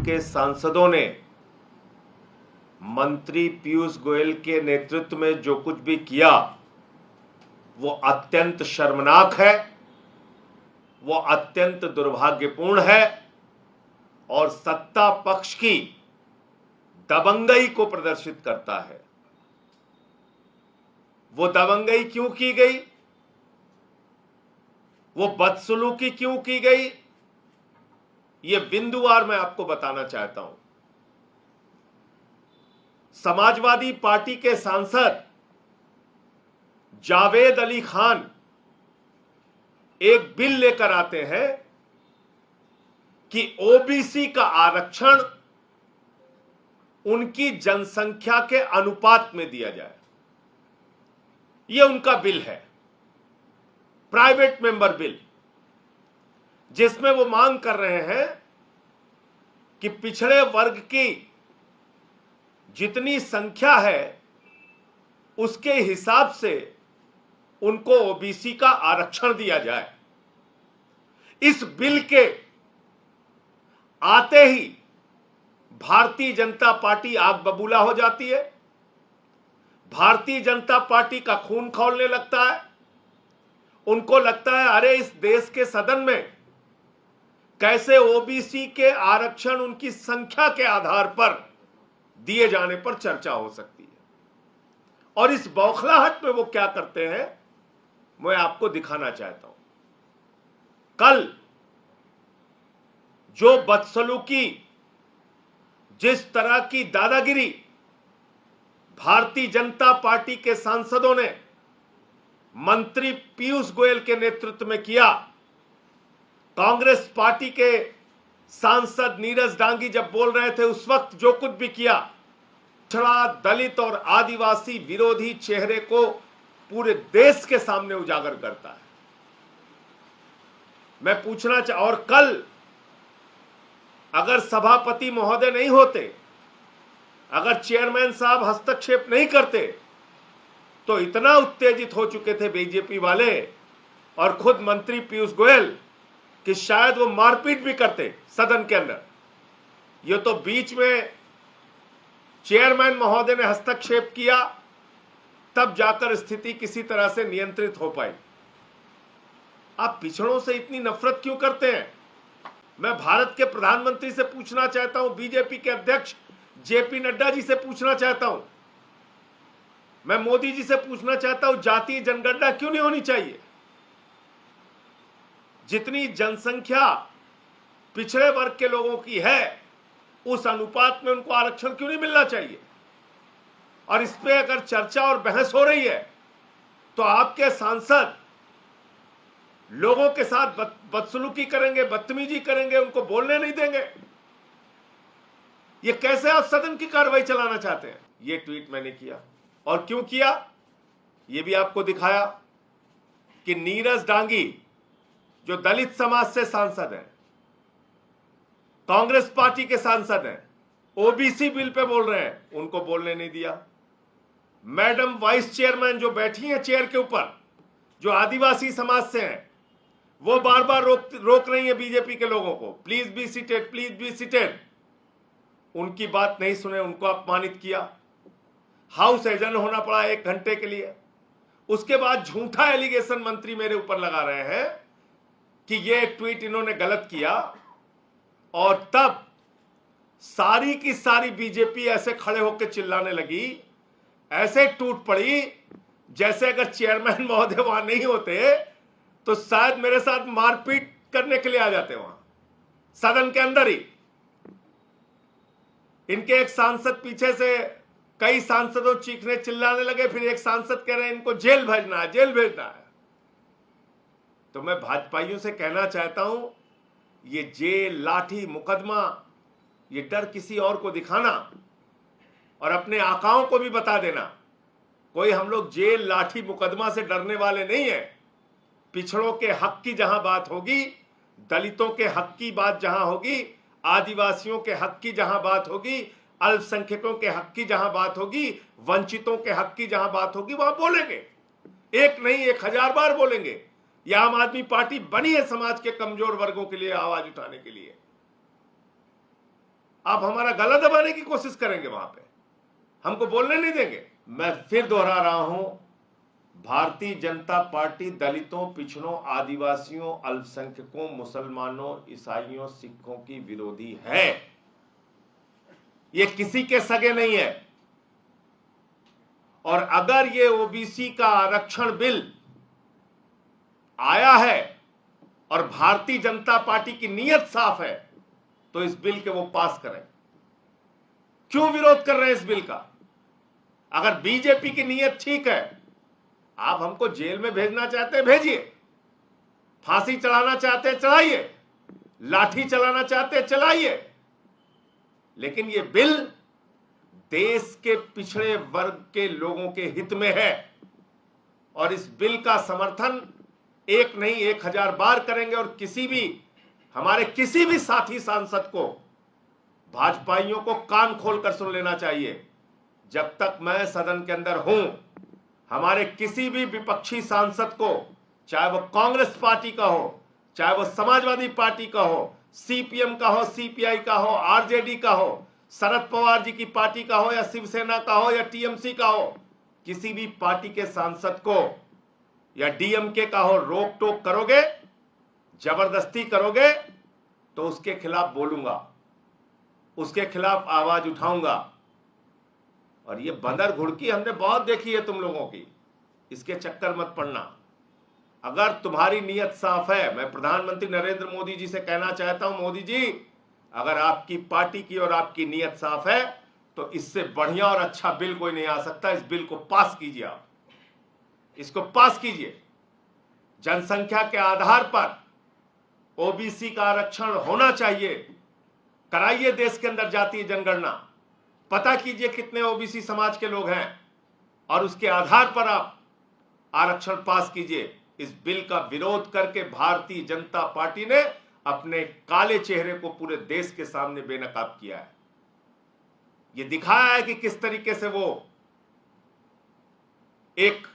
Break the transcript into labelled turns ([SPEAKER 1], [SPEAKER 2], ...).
[SPEAKER 1] के सांसदों ने मंत्री पीयूष गोयल के नेतृत्व में जो कुछ भी किया वो अत्यंत शर्मनाक है, वो अत्यंत दुर्भाग्यपूर्ण है और सत्ता पक्ष की दबंगई को प्रदर्शित करता है। वो दबंगई क्यों की गई, वो बदसलूकी क्यों की गई, ये बिंदुवार मैं आपको बताना चाहता हूं। समाजवादी पार्टी के सांसद जावेद अली खान एक बिल लेकर आते हैं कि ओबीसी का आरक्षण उनकी जनसंख्या के अनुपात में दिया जाए। यह उनका बिल है, प्राइवेट मेंबर बिल, जिसमें वो मांग कर रहे हैं कि पिछड़े वर्ग की जितनी संख्या है उसके हिसाब से उनको ओबीसी का आरक्षण दिया जाए। इस बिल के आते ही भारतीय जनता पार्टी आग बबूला हो जाती है, भारतीय जनता पार्टी का खून खौलने लगता है। उनको लगता है अरे इस देश के सदन में कैसे ओबीसी के आरक्षण उनकी संख्या के आधार पर दिए जाने पर चर्चा हो सकती है। और इस बौखलाहट में वो क्या करते हैं मैं आपको दिखाना चाहता हूं। कल जो बदसलूकी, जिस तरह की दादागिरी भारतीय जनता पार्टी के सांसदों ने मंत्री पीयूष गोयल के नेतृत्व में किया, कांग्रेस पार्टी के सांसद नीरज डांगी जब बोल रहे थे उस वक्त जो कुछ भी किया, पिछड़ा, दलित और आदिवासी विरोधी चेहरे को पूरे देश के सामने उजागर करता है। मैं पूछना और कल अगर सभापति महोदय नहीं होते, अगर चेयरमैन साहब हस्तक्षेप नहीं करते तो इतना उत्तेजित हो चुके थे बीजेपी वाले और खुद मंत्री पीयूष गोयल कि शायद वो मारपीट भी करते सदन के अंदर। ये तो बीच में चेयरमैन महोदय ने हस्तक्षेप किया, तब जाकर स्थिति किसी तरह से नियंत्रित हो पाई। आप पिछड़ों से इतनी नफरत क्यों करते हैं? मैं भारत के प्रधानमंत्री से पूछना चाहता हूं, बीजेपी के अध्यक्ष जेपी नड्डा जी से पूछना चाहता हूं, मैं मोदी जी से पूछना चाहता हूं, जातीय जनगणना क्यों नहीं होनी चाहिए? जितनी जनसंख्या पिछड़े वर्ग के लोगों की है उस अनुपात में उनको आरक्षण क्यों नहीं मिलना चाहिए? और इस पे अगर चर्चा और बहस हो रही है तो आपके सांसद लोगों के साथ बदसलूकी करेंगे, बदतमीजी करेंगे, उनको बोलने नहीं देंगे। ये कैसे आप सदन की कार्रवाई चलाना चाहते हैं? ये ट्वीट मैंने किया और क्यों किया ये भी आपको दिखाया कि नीरज डांगी जो दलित समाज से सांसद हैं, कांग्रेस पार्टी के सांसद हैं, ओबीसी बिल पे बोल रहे हैं, उनको बोलने नहीं दिया। मैडम वाइस चेयरमैन जो बैठी हैं चेयर के ऊपर, जो आदिवासी समाज से हैं, वो बार बार रोक रही है बीजेपी के लोगों को, please be seated, please be seated. उनकी बात नहीं सुने, उनको अपमानित किया, हाउस एजेंट होना पड़ा 1 घंटे के लिए। उसके बाद झूठा एलिगेशन मंत्री मेरे ऊपर लगा रहे हैं कि ये ट्वीट इन्होंने गलत किया, और तब सारी की सारी बीजेपी ऐसे खड़े होकर चिल्लाने लगी, ऐसे टूट पड़ी जैसे अगर चेयरमैन महोदय वहां नहीं होते तो शायद मेरे साथ मारपीट करने के लिए आ जाते वहां सदन के अंदर ही। इनके एक सांसद पीछे से कई सांसदों चीखने चिल्लाने लगे, फिर एक सांसद कह रहे हैं इनको जेल भेजना है, जेल भेजना है। तो मैं भाजपाइयों से कहना चाहता हूं, ये जेल, लाठी, मुकदमा, ये डर किसी और को दिखाना और अपने आकाओं को भी बता देना, कोई हम लोग जेल, लाठी, मुकदमा से डरने वाले नहीं है। पिछड़ों के हक की जहां बात होगी, दलितों के हक की बात जहां होगी, आदिवासियों के हक की जहां बात होगी, अल्पसंख्यकों के हक की जहां बात होगी, वंचितों के हक की जहां बात होगी, वहां बोलेंगे। एक नहीं 1000 बार बोलेंगे। यह आम आदमी पार्टी बनी है समाज के कमजोर वर्गों के लिए आवाज उठाने के लिए। आप हमारा गला दबाने की कोशिश करेंगे, वहां पे हमको बोलने नहीं देंगे। मैं फिर दोहरा रहा हूं, भारतीय जनता पार्टी दलितों, पिछड़ों, आदिवासियों, अल्पसंख्यकों, मुसलमानों, ईसाइयों, सिखों की विरोधी है। ये किसी के सगे नहीं है। और अगर ये ओबीसी का आरक्षण बिल आया है और भारतीय जनता पार्टी की नीयत साफ है, तो इस बिल के वो पास करें। क्यों विरोध कर रहे हैं इस बिल का? अगर बीजेपी की नीयत ठीक है, आप हमको जेल में भेजना चाहते हैं भेजिए, फांसी चढ़ाना चाहते हैं चढ़ाइए, लाठी चलाना चाहते हैं चलाइए, लेकिन ये बिल देश के पिछड़े वर्ग के लोगों के हित में है। और इस बिल का समर्थन एक नहीं 1000 बार करेंगे। और हमारे किसी भी साथी सांसद को, भाजपाइयों को कान खोलकर सुन लेना चाहिए, जब तक मैं सदन के अंदर हूं, हमारे किसी भी विपक्षी सांसद को, चाहे वो कांग्रेस पार्टी का हो, चाहे वो समाजवादी पार्टी का हो, सीपीएम का हो, सीपीआई का हो, आरजेडी का हो, शरद पवार जी की पार्टी का हो, या शिवसेना का हो, या टीएमसी का हो, किसी भी पार्टी के सांसद को या डीएमके का हो, रोक टोक करोगे, जबरदस्ती करोगे, तो उसके खिलाफ बोलूंगा, उसके खिलाफ आवाज उठाऊंगा। और ये बंदर घुड़की हमने बहुत देखी है तुम लोगों की, इसके चक्कर मत पड़ना। अगर तुम्हारी नीयत साफ है, मैं प्रधानमंत्री नरेंद्र मोदी जी से कहना चाहता हूं, मोदी जी, अगर आपकी पार्टी की और आपकी नीयत साफ है, तो इससे बढ़िया और अच्छा बिल कोई नहीं आ सकता। इस बिल को पास कीजिए, आप इसको पास कीजिए। जनसंख्या के आधार पर ओबीसी का आरक्षण होना चाहिए। कराइए देश के अंदर जातीय जनगणना, पता कीजिए कितने ओबीसी समाज के लोग हैं, और उसके आधार पर आप आरक्षण पास कीजिए। इस बिल का विरोध करके भारतीय जनता पार्टी ने अपने काले चेहरे को पूरे देश के सामने बेनकाब किया है। यह दिखाया है कि किस तरीके से वो एक